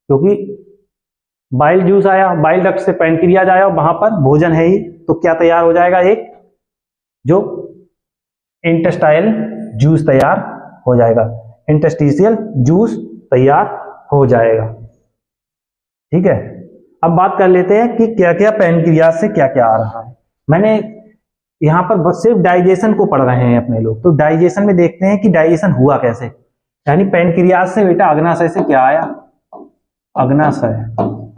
क्योंकि बाइल जूस आया, बाइल डक्ट से पैनक्रियाज आया और वहां पर भोजन है ही, तो क्या तैयार हो जाएगा? एक जो इंटेस्टाइल जूस तैयार हो जाएगा, इंटेस्टिशियल जूस तैयार हो जाएगा। ठीक है, अब बात कर लेते हैं कि क्या क्या पैनक्रियाज से क्या क्या आ रहा है। मैंने यहां पर बस सिर्फ डाइजेशन को पढ़ रहे हैं अपने लोग, तो डाइजेशन में देखते हैं कि डाइजेशन हुआ कैसे। यानी पैनक्रियाज से बेटा अग्नाशय से क्या आया? अग्नाशय।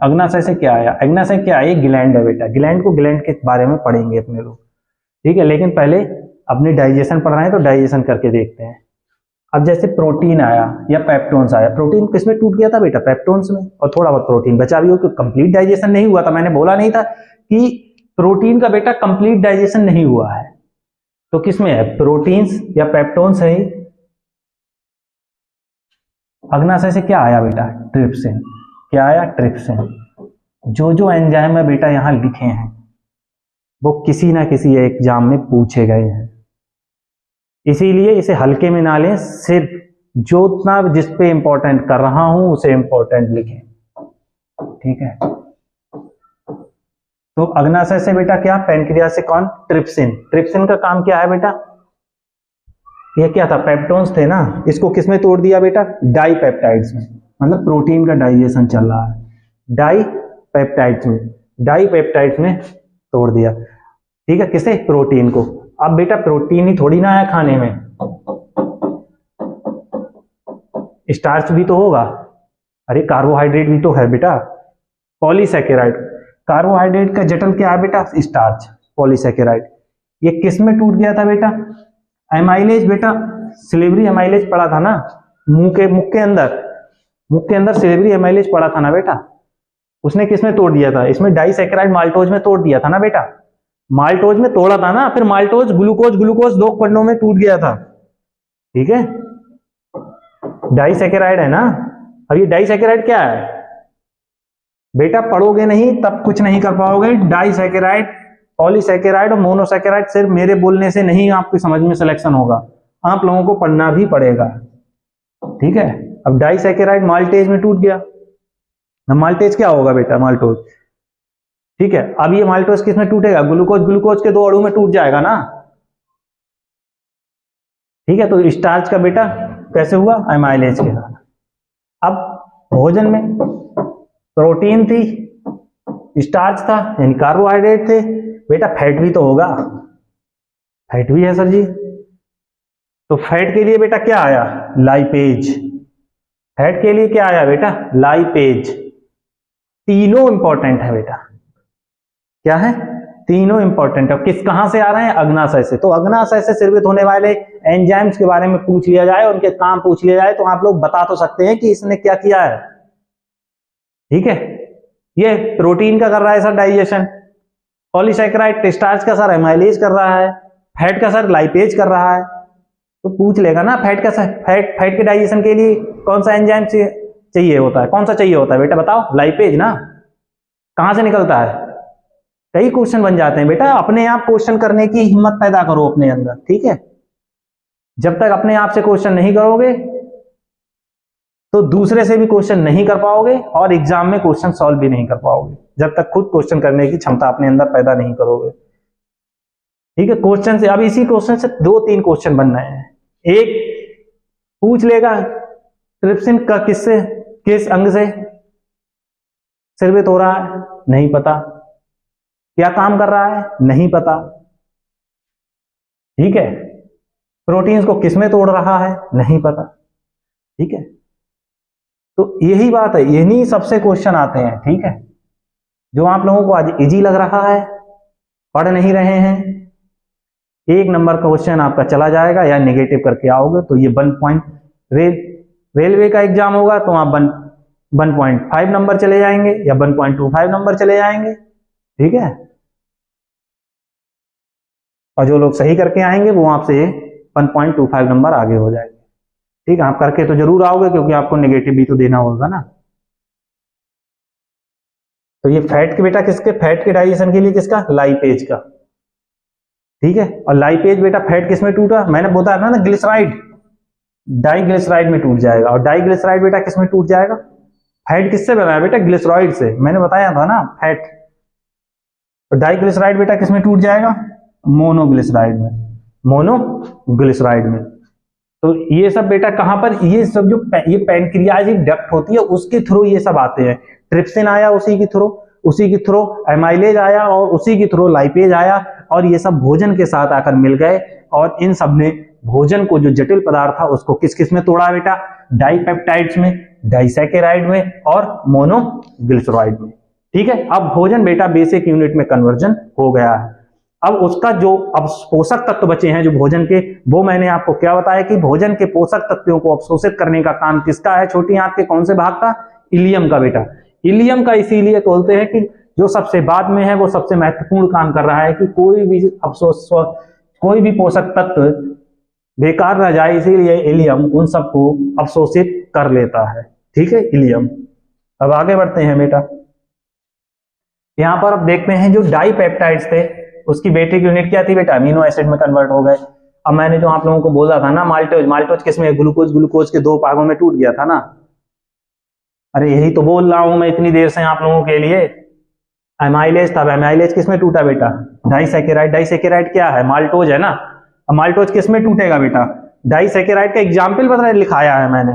अग्नाशय से क्या आया? अग्नाशय क्या है? ग्लैंड है बेटा। ग्लैंड को, ग्लैंड के बारे में पढ़ेंगे अपने लोग। ठीक है, लेकिन पहले अपने डाइजेशन पढ़ रहे हैं तो डाइजेशन करके देखते हैं। अब जैसे प्रोटीन आया या पेप्टोन्स आया, प्रोटीन किसमें टूट गया था बेटा? पेप्टोन्स में। और थोड़ा बहुत प्रोटीन बचा भी हो, क्योंकि कंप्लीट डाइजेशन नहीं हुआ था। मैंने बोला नहीं था कि प्रोटीन का बेटा कंप्लीट डाइजेशन नहीं हुआ है, तो किसमें है? प्रोटीन्स या पेप्टोन्स है। अग्नाशय से क्या आया बेटा? ट्रिप्सिन। क्या आया? ट्रिप्सिन। जो जो एंजाइम है बेटा यहां लिखे हैं वो किसी ना किसी एग्जाम में पूछे गए हैं, इसीलिए इसे हल्के में ना लें। सिर्फ जो उतना जिस पे इंपॉर्टेंट कर रहा हूं उसे इंपॉर्टेंट लिखें। ठीक है, तो अग्नाशय से बेटा क्या? पैनक्रियाज से कौन? ट्रिप्सिन। ट्रिप्सिन का काम क्या है बेटा? ये क्या था? पेप्टोन्स थे ना, इसको किसमें तोड़ दिया बेटा? डाईपेप्टाइड्स में। मतलब प्रोटीन का डाइजेशन चल रहा है डाईपेप्टाइड्स में, डाईपेप्टाइड्स में तोड़ दिया। ठीक है, किसे? प्रोटीन को। अब बेटा प्रोटीन ही थोड़ी ना है खाने में, स्टार्च भी तो होगा। अरे कार्बोहाइड्रेट भी तो है बेटा, पॉलीसैकेराइड। कार्बोहाइड्रेट का जटल क्या है बेटा? Starch, polysaccharide. ये किस में टूट गया था बेटा? एमाइलेज बेटा, सिलेब्री एमाइलेज पड़ा था ना मुंह के अंदर सिलेब्री एमाइलेज पड़ा था ना बेटा। उसने किस में तोड़ दिया था? इसमें डाइसैकेराइड माल्टोज में तोड़ दिया था ना बेटा। माल्टोज में तोड़ा था ना, फिर माल्टोज ग्लूकोज दो खंडों में टूट गया था। ठीक है, डाइसैकेराइड है ना। अब ये डाइसैकेराइड क्या है बेटा? पढ़ोगे नहीं तब कुछ नहीं कर पाओगे। डाइसैकेराइड, पॉलीसैकेराइड और मोनोसैकेराइड सिर्फ मेरे बोलने से नहीं आपकी समझ में सिलेक्शन होगा, आप लोगों को पढ़ना भी पड़ेगा। ठीक है। अब डाइसैकेराइड माल्टेज में टूट गया, माल्टेज क्या होगा बेटा, माल्टोज, ठीक है। अब ये माल्टोज किस में टूटेगा, ग्लूकोज, ग्लूकोज के 2 अणु में टूट जाएगा ना, ठीक है। तो स्टार्च का बेटा कैसे हुआ, एमाइलेज के साथ। अब भोजन में प्रोटीन थी, स्टार्च था यानी कार्बोहाइड्रेट थे, बेटा फैट भी तो होगा, फैट भी है सर जी। तो फैट के लिए बेटा क्या आया, लाइपेज, फैट के लिए क्या आया बेटा, लाइपेज। तीनों इंपॉर्टेंट है बेटा, क्या है, तीनों इंपॉर्टेंट है। किस कहां से आ रहे हैं, अग्नाशय से। तो अग्नाशय से स्रावित होने वाले एंजाइम्स के बारे में पूछ लिया जाए, उनके काम पूछ लिया जाए, तो आप लोग बता तो सकते हैं कि इसने क्या किया है, ठीक है। ये प्रोटीन का कर रहा है सर डाइजेशन, पॉलीसैकेराइड स्टार्च का सर एमाइलेज कर रहा है, फैट का सर लाइपेज कर रहा है। तो पूछ लेगा ना फैट का सर, फैट के डाइजेशन के लिए कौन सा एंजाइम चाहिए होता है, कौन सा चाहिए होता है बेटा बताओ, लाइपेज ना। कहां से निकलता है, कई क्वेश्चन बन जाते हैं बेटा, अपने आप क्वेश्चन करने की हिम्मत पैदा करो अपने अंदर, ठीक है। जब तक अपने आप से क्वेश्चन नहीं करोगे तो दूसरे से भी क्वेश्चन नहीं कर पाओगे और एग्जाम में क्वेश्चन सॉल्व भी नहीं कर पाओगे, जब तक खुद क्वेश्चन करने की क्षमता अपने अंदर पैदा नहीं करोगे, ठीक है। क्वेश्चन से, अब इसी क्वेश्चन से 2-3 क्वेश्चन बन रहे हैं। एक पूछ लेगा ट्रिप्सिन का किससे, किस अंग से स्रावित हो रहा है, नहीं पता। क्या काम कर रहा है, नहीं पता, ठीक है। प्रोटीन्स को किस में तोड़ रहा है, नहीं पता, ठीक है। तो यही बात है, यही सबसे क्वेश्चन आते हैं, ठीक है। जो आप लोगों को आज इजी लग रहा है, पढ़ नहीं रहे हैं, 1 नंबर का क्वेश्चन आपका चला जाएगा या नेगेटिव करके आओगे तो ये 1 पॉइंट, रेलवे का एग्जाम होगा तो आप 1.5 नंबर चले जाएंगे या 1.25 नंबर चले जाएंगे, ठीक है। और जो लोग सही करके आएंगे वो आपसे 1.25 नंबर आगे हो जाएंगे, ठीक है। आप करके तो जरूर आओगे क्योंकि आपको नेगेटिव भी तो देना होगा ना। तो ये फैट के बेटा किसके, फैट के डाइजेशन के लिए किसका, लाइपेज का, ठीक है। और लाइपेज बेटा फैट किस में टूटा, मैंने बताया था ना, ग्लिसराइड, डाइग्लिसराइड में टूट जाएगा। और डाइग्लिसराइड बेटा किस में टूट जाएगा, फैट किससे बना है बेटा, ग्लिसरॉइड से, मैंने बताया था ना फैट। तो डाइग्लिसराइड बेटा किस में टूट जाएगा, मोनोग्लिसराइड में, मोनोग्लिसराइड में। तो ये सब बेटा कहां पर, ये सब जो ये पैनक्रियाजिक डक्ट होती है उसके थ्रू ये सब आते हैं। ट्रिप्सिन आया उसी के थ्रू एमाइलेज आया और उसी के थ्रू लाइपेज आया, और ये सब भोजन के साथ आकर मिल गए और इन सब ने भोजन को, जो जटिल पदार्थ था उसको किस किस में तोड़ा बेटा, डाइपेप्टाइड्स में, डाइसैकेराइड में और मोनोग्लिसराइड में, ठीक है। अब भोजन बेटा बेसिक यूनिट में कन्वर्जन हो गया है। अब उसका जो अब पोषक तत्व बचे हैं जो भोजन के, वो मैंने आपको क्या बताया कि भोजन के पोषक तत्वों को अवशोषित करने का काम किसका है, छोटी आंत के कौन से भाग का, इलियम का बेटा। इलियम का इसीलिए बोलते हैं कि जो सबसे बाद में है वो सबसे महत्वपूर्ण काम कर रहा है कि कोई भी पोषक तत्व बेकार न जाए, इसीलिए इलियम उन सबको अवशोषित कर लेता है, ठीक है, इलियम। अब आगे बढ़ते हैं बेटा, यहां पर अब देखते हैं जो डाइपेप्टाइड्स थे उसकी बेसिक यूनिट क्या थी बेटा, अमीनो एसिड में कन्वर्ट हो गए। अब मैंने जो आप लोगों को बोला था ना, माल्टोज किसमें, ग्लूकोज के 2 भागों में टूट गया था ना। अरे यही तो बोल रहा हूं मैं इतनी देर से आप लोगों के लिए। एमाइलेज था, एमाइलेज किसमें टूटा बेटा, डाइसैकेराइड क्या है, माल्टोज है ना। अब माल्टोज किसमें टूटेगा बेटा, डाइसैकेराइड का एग्जाम्पल बता लिखाया है मैंने,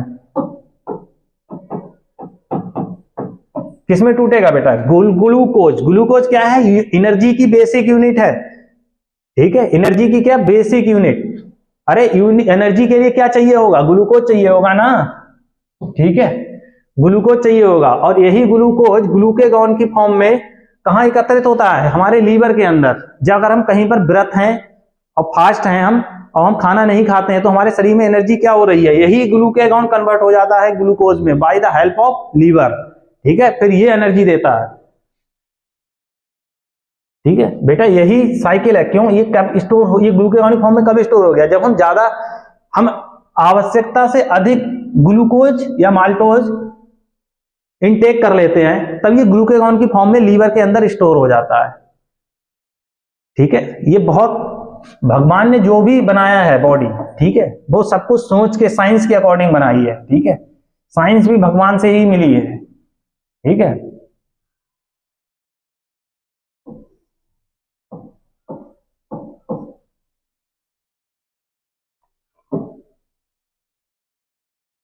किसमें टूटेगा बेटा, ग्लूकोज क्या है, एनर्जी की बेसिक यूनिट है, ठीक है। एनर्जी की क्या, बेसिक यूनिट। अरे एनर्जी के लिए क्या चाहिए होगा, ग्लूकोज चाहिए होगा ना, ठीक है, ग्लूकोज चाहिए होगा। और यही ग्लूकोज ग्लूकेगॉन की फॉर्म में कहां एकत्रित होता है, हमारे लीवर के अंदर। जब अगर हम कहीं पर व्रत हैं और फास्ट हैं हम, और हम खाना नहीं खाते हैं, तो हमारे शरीर में एनर्जी क्या हो रही है, यही ग्लूकेगॉन कन्वर्ट हो जाता है ग्लूकोज में by the help of liver, ठीक है। फिर ये एनर्जी देता है, ठीक है बेटा, यही साइकिल है। क्यों, ये कब स्टोर हो, ये ग्लूकेगॉनिक फॉर्म में कब स्टोर हो गया, जब हम आवश्यकता से अधिक ग्लूकोज या माल्टोज इनटेक कर लेते हैं, तब ये ग्लूकेगॉन की फॉर्म में लीवर के अंदर स्टोर हो जाता है, ठीक है। ये बहुत भगवान ने जो भी बनाया है बॉडी, ठीक है, वो सब कुछ सोच के साइंस के अकॉर्डिंग बनाई है, ठीक है, साइंस भी भगवान से ही मिली है, ठीक है।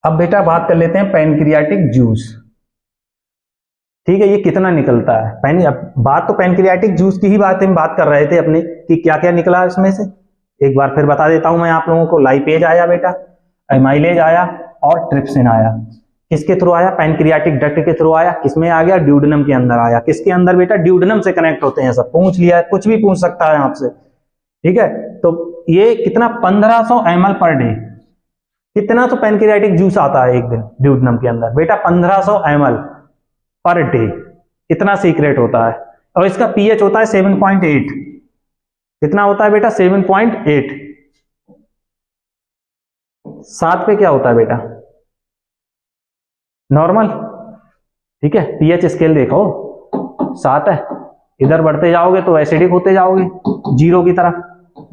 अब बेटा बात कर लेते हैं पैनक्रियाटिक जूस, ठीक है, ये कितना निकलता है। अब बात तो पैनक्रियाटिक जूस की ही बात कर रहे थे अपने, कि क्या क्या निकला इसमें से। एक बार फिर बता देता हूं मैं आप लोगों को। लाइपेज आया बेटा, एमाइलेज आया और ट्रिप्सिन आया। किसके थ्रू आया? पैनक्रियाटिक डक्ट के थ्रू आया। किसमें आ गया? ड्यूडेनम के अंदर आया। किसके अंदर बेटा? ड्यूडेनम से कनेक्ट होते हैं सब। पूछ लिया, कुछ भी पूछ सकता है आपसे, ठीक है। तो ये कितना? 1500 ml पर डे। कितना तो पैनक्रियाटिक जूस आता है एक दिन ड्यूडेनम के अंदर बेटा? 1500 ml पर डे। इतना सीक्रेट होता है। और इसका पीएच होता है 7.8। कितना होता है बेटा? 7.8। 7 पे क्या होता है बेटा? नॉर्मल, ठीक है। पीएच स्केल देखो, 7 है। इधर बढ़ते जाओगे तो एसिडिक होते जाओगे 0 की तरफ,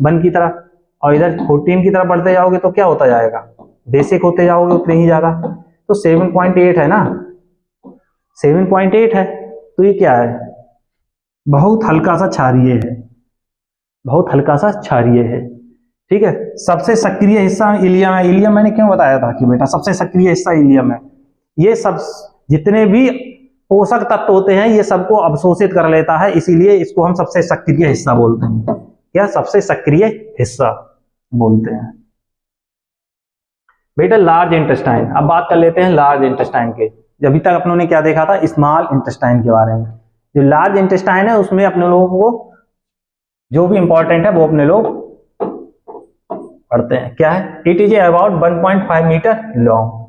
1 की तरफ, और इधर 14 की तरफ बढ़ते जाओगे तो क्या होता जाएगा? बेसिक होते जाओगे उतनी ही ज्यादा। तो 7.8 है ना, 7.8 है। तो ये क्या है? बहुत हल्का सा क्षारीय है, बहुत हल्का सा क्षारीय है, ठीक है। सबसे सक्रिय हिस्सा इलियम है। इलियम मैंने क्यों बताया था कि बेटा सबसे सक्रिय हिस्सा इलियम है। ये सब जितने भी पोषक तत्व होते हैं ये सबको अवशोषित कर लेता है, इसीलिए इसको हम सबसे सक्रिय हिस्सा बोलते हैं। क्या? सबसे सक्रिय हिस्सा बोलते हैं बेटा। Large intestine. अब बात कर लेते हैं लार्ज इंटेस्टाइन के। अभी तक अपनों ने क्या देखा था? स्मॉल इंटेस्टाइन के बारे में। जो लार्ज इंटेस्टाइन है उसमें अपने लोगों को जो भी इंपॉर्टेंट है वो अपने लोग पढ़ते हैं। क्या है? It is about 1.5 metre long.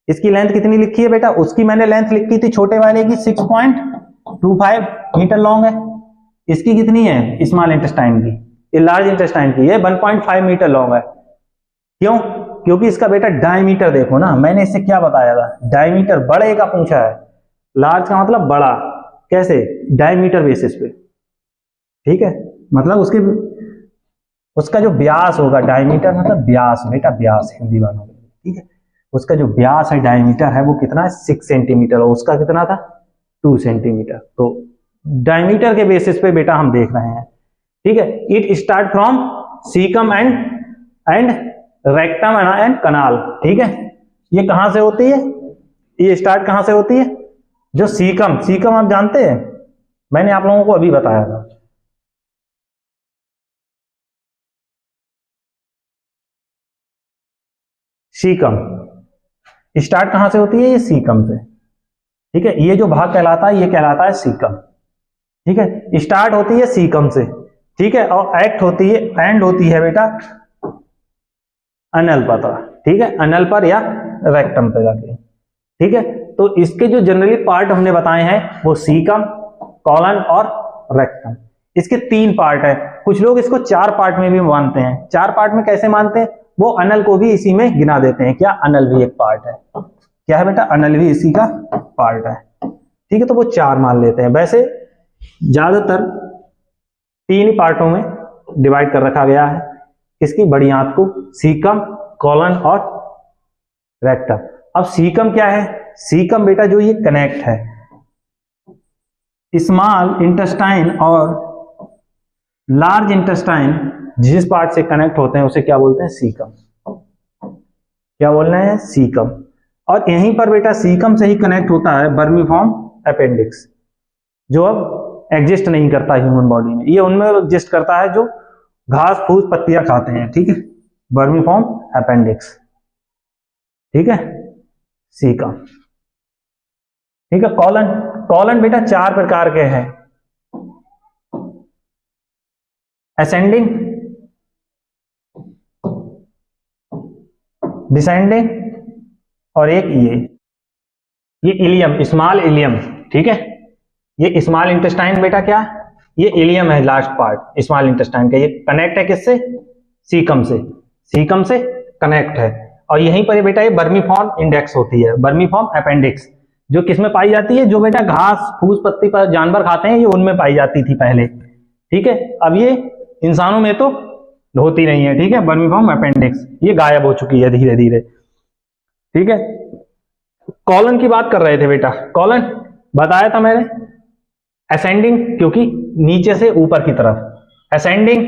इसकी लेंथ कितनी लिखी है बेटा? उसकी मैंने लेंथ लिखी थी छोटे वाले की 6.25 मीटर लॉन्ग है। इसकी कितनी है? स्मॉल इंटेस्टाइन की, ये लार्ज इंटेस्टाइन की है 1.5 मीटर लॉन्ग है। क्यों? क्योंकि इसका बेटा डायमीटर देखो ना, मैंने इससे क्या बताया था? डायमीटर बड़े का पूछा है। लार्ज का मतलब बड़ा। कैसे? डायमीटर बेसिस पे, ठीक है। मतलब उसका जो व्यास होगा, डायमीटर मतलब व्यास बेटा, व्यास हिंदी वालों में, ठीक है। उसका जो व्यास है, डायमीटर है, वो कितना है? 6 सेंटीमीटर। और उसका कितना था? 2 सेंटीमीटर। तो डायमीटर के बेसिस पे बेटा हम देख रहे हैं, ठीक है। It start from caecum and rectum and canal, ठीक है। ये कहां से होती है? ये स्टार्ट कहां से होती है? जो सीकम आप जानते हैं, मैंने आप लोगों को अभी बताया था। सीकम स्टार्ट कहां से होती है? ये सीकम से, ठीक है। ये जो भाग कहलाता है ये कहलाता है सीकम, ठीक है। स्टार्ट होती है सीकम से, ठीक है। और एंड होती है बेटा अनल पर, ठीक है। अनल पर या रेक्टम पे जाके, ठीक है। तो इसके जो जनरली पार्ट हमने बताए हैं वो सीकम, कॉलन और रेक्टम। इसके 3 पार्ट है। कुछ लोग इसको 4 पार्ट में भी मानते हैं। 4 पार्ट में कैसे मानते हैं? वो अनल को भी इसी में गिना देते हैं। क्या? अनल भी एक पार्ट है। क्या है बेटा? अनल भी इसी का पार्ट है, ठीक है। तो वो 4 मान लेते हैं। वैसे ज्यादातर 3 ही पार्टों में डिवाइड कर रखा गया है इसकी बड़ी आंत को, सीकम, कॉलन और रेक्टम। अब सीकम क्या है? सीकम बेटा जो ये कनेक्ट है स्मॉल इंटेस्टाइन और लार्ज इंटेस्टाइन, जिस पार्ट से कनेक्ट होते हैं उसे क्या बोलते हैं? सीकम। क्या बोल रहे हैं? सीकम। और यहीं पर बेटा सीकम से ही कनेक्ट होता है वर्मीफॉर्म अपेंडिक्स, जो अब एग्जिस्ट नहीं करता ह्यूमन बॉडी में। ये उनमें एग्जिस्ट करता है जो घास फूस पत्तियां खाते हैं, ठीक है। वर्मीफॉर्म अपेंडिक्स, ठीक है। सीकम, ठीक है। कॉलन बेटा 4 प्रकार के हैं। असेंडिंग, डिसेंडिंग और एक ये इलियम, स्मॉल इलियम, ठीक है। ये स्मॉल इंटेस्टाइन बेटा क्या? ये इलियम है, लास्ट पार्ट स्मॉल इंटेस्टाइन का। ये कनेक्ट है किससे? सीकम से। सीकम से कनेक्ट है। और यहीं पर बेटा ये वर्मीफॉर्म इंडेक्स होती है, वर्मीफॉर्म अपेंडिक्स, जो किसमें पाई जाती है? जो बेटा घास फूस पत्ती पर जानवर खाते हैं, ये उनमें पाई जाती थी पहले, ठीक है। अब ये इंसानों में तो होती नहीं है, ठीक है। वर्मीफॉर्म अपेंडिक्स ये गायब हो चुकी है धीरे धीरे, ठीक है। कॉलन की बात कर रहे थे बेटा, कॉलन बताया था मैंने, असेंडिंग क्योंकि नीचे से ऊपर की तरफ, असेंडिंग,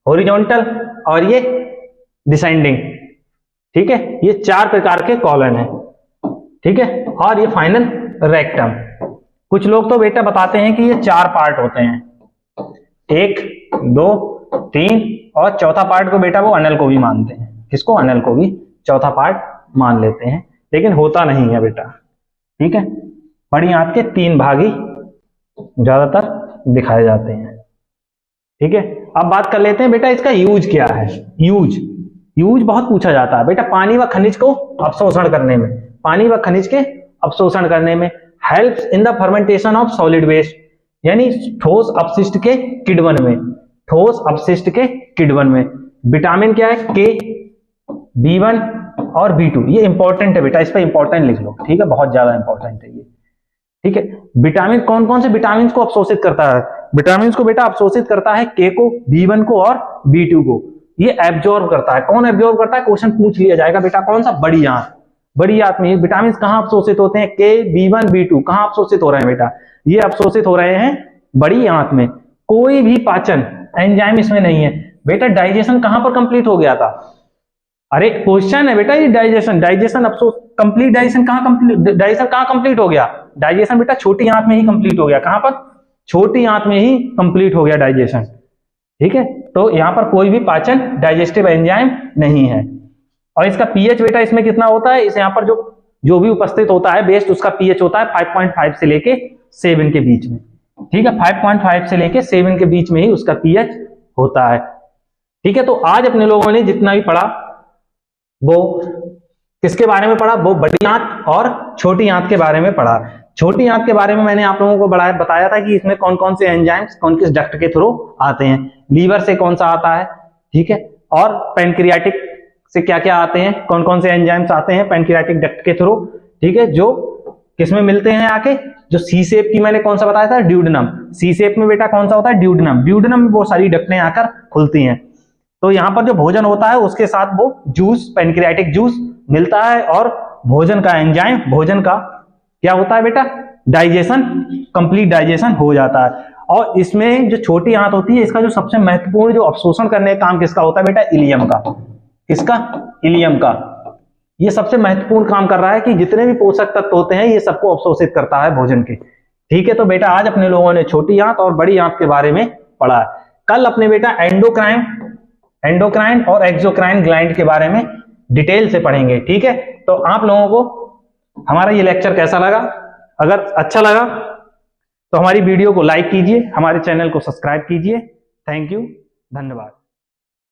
हॉरिजॉन्टल और ये डिसेंडिंग, ठीक है। ये 4 प्रकार के कॉलन है, ठीक है। और ये फाइनल रेक्टम। कुछ लोग तो बेटा बताते हैं कि ये 4 पार्ट होते हैं, 1 2 3 और चौथा पार्ट को बेटा वो अनल को भी मानते हैं। किसको? अनल को भी चौथा पार्ट मान लेते हैं, लेकिन होता नहीं है बेटा, ठीक है। बड़ी आंत के 3 भाग ही ज्यादातर दिखाए जाते हैं, ठीक है। अब बात कर लेते हैं बेटा इसका यूज क्या है। यूज बहुत पूछा जाता है बेटा। पानी व खनिज को अवशोषण करने में, पानी व खनिज के अवशोषण करने में, helps in the fermentation of solid waste, यानी ठोस अपशिष्ट के किण्वन में, ठोस अपशिष्ट के किण्वन में। विटामिन क्या है? के, B1 और B2। ये इंपॉर्टेंट है बेटा, इस पर इंपॉर्टेंट लिख लो, ठीक है, बहुत ज्यादा इंपॉर्टेंट है ये, ठीक है। विटामिन कौन कौन से विटामिन को अवशोषित करता है? विटामिन को बेटा अवशोषित करता है के को, B1 को और B2 को। ये एब्जॉर्ब करता है। कौन एब्जॉर्ब करता है? क्वेश्चन पूछ लिया जाएगा बेटा, कौन सा? बड़ी आंत। बड़ी आंत में विटामिन कहां अवशोषित होते हैं? के, B1, B2 कहां अवशोषित हो रहे हैं बेटा? ये अवशोषित हो रहे हैं बड़ी आंत में। कोई भी पाचन एंजाइम इसमें नहीं है बेटा। डाइजेशन कहां पर कंप्लीट हो गया था? अरे क्वेश्चन है बेटा ये, डाइजेशन अफसोस कंप्लीट, डाइजेशन कहां कंप्लीट हो गया? डाइजेशन बेटा छोटी आंत में ही कंप्लीट हो गया। कहां पर? छोटी आंत में ही कंप्लीट हो गया डाइजेशन, ठीक है। तो यहां पर कोई भी पाचन डाइजेस्टिव एंजाइम नहीं है। और इसका पीएच बेटा इसमें कितना होता है? इस यहां पर जो भी उपस्थित होता है वेस्ट, उसका पीएच होता है 5.5 से लेके 7 के बीच में, ठीक है। 5.5 से लेके 7 के बीच में ही उसका पीएच होता है, ठीक है। तो आज अपने लोगों ने जितना भी पढ़ा वो किसके बारे में पढ़ा? वो बड़ी आंत और छोटी आंत के बारे में पढ़ा। छोटी आंत के बारे में मैंने आप लोगों को बताया था कि इसमें कौन कौन से एंजाइम्स कौन किस डक्ट के थ्रू आते हैं। लीवर से कौन सा आता है, ठीक है। और पैनक्रियाटिक से क्या क्या आते हैं, कौन कौन से एंजाइम्स आते हैं पैनक्रियाटिक डक्ट के थ्रू, ठीक है। जो किसमें मिलते हैं आके? जो सी शेप की मैंने कौन सा बताया था? ड्यूडेनम। सी शेप में बेटा कौन सा होता है? ड्यूडेनम। ड्यूडेनम में बहुत सारी डक्टें आकर खुलती हैं। तो यहां पर जो भोजन होता है उसके साथ वो जूस, पैनक्रियाटिक जूस मिलता है, और भोजन का एंजाइम, भोजन का क्या होता है बेटा? डाइजेशन, कंप्लीट डाइजेशन हो जाता है। और इसमें जो छोटी आंत होती है, इसका जो सबसे महत्वपूर्ण जो अवशोषण करने का काम किसका होता है बेटा? इलियम का। किसका? इलियम का। ये सबसे महत्वपूर्ण काम कर रहा है कि जितने भी पोषक तत्व होते हैं ये सबको अवशोषित करता है भोजन के, ठीक है। तो बेटा आज अपने लोगों ने छोटी आंत और बड़ी आंत के बारे में पढ़ा है। कल अपने बेटा एंडोक्राइन और एक्सोक्राइन ग्लैंड के बारे में डिटेल से पढ़ेंगे, ठीक है। तो आप लोगों को हमारा ये लेक्चर कैसा लगा? अगर अच्छा लगा तो हमारी वीडियो को लाइक कीजिए, हमारे चैनल को सब्सक्राइब कीजिए। थैंक यू, धन्यवाद।